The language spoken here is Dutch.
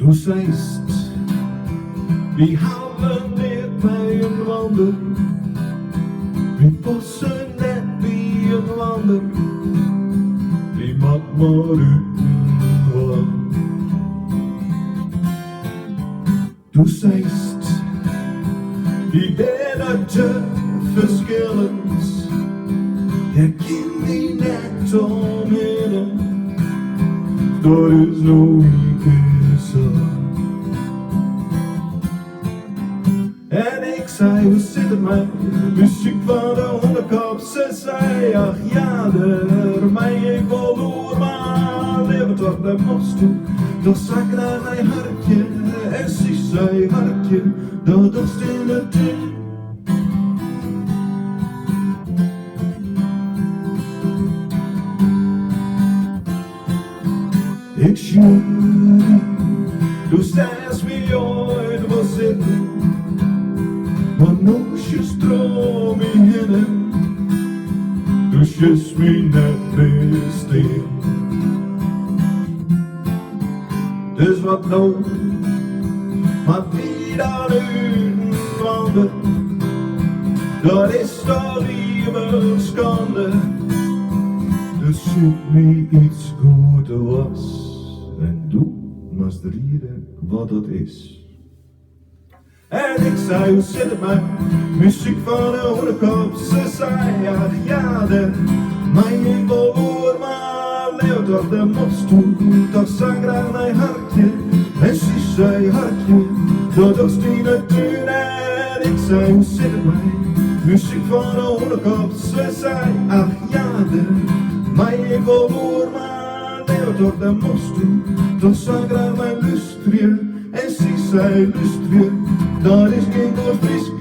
Hoe zijst, wie houden dit bij een wander, wie passen net wie een wander, die mag maar uten wat. Hoe zijst, die binnen te verschillend, je kind die net omheen, dat is nog niet zo. En ik zei, hoe zit het met muziek van de onderkop? Ze zei, ach ja, mij ik wil door, maar leven toch bij moest doen. Toch zag naar mijn hartje, en ze zei hartje, dat dorst in de tuin. Ik jury, du sägs vi ooit wil zitten, maar nog je stroom in henne, dus je smie net besteen. Dus wat nou, maar wie dan uten wandelt, dat is toch liever schande. Dus zoek me iets goed was. En doe maar strieden wat dat is. En ik zei, hoe zit het met muziek van de onderkop? Ze zei, ach ja, mij ik wil hoor, maar leeuw toch de mos toe. Toch zag aan mijn hartje, en ze zei hartje, dat was die natuur. En ik zei, hoe zit het met muziek van de onderkop? Ze zei, ach ja, mij ik wil hoor, maar toch de mos toe, toch zag aan mijn lustrie, en ze zei lustrie, dat is geen goed fris.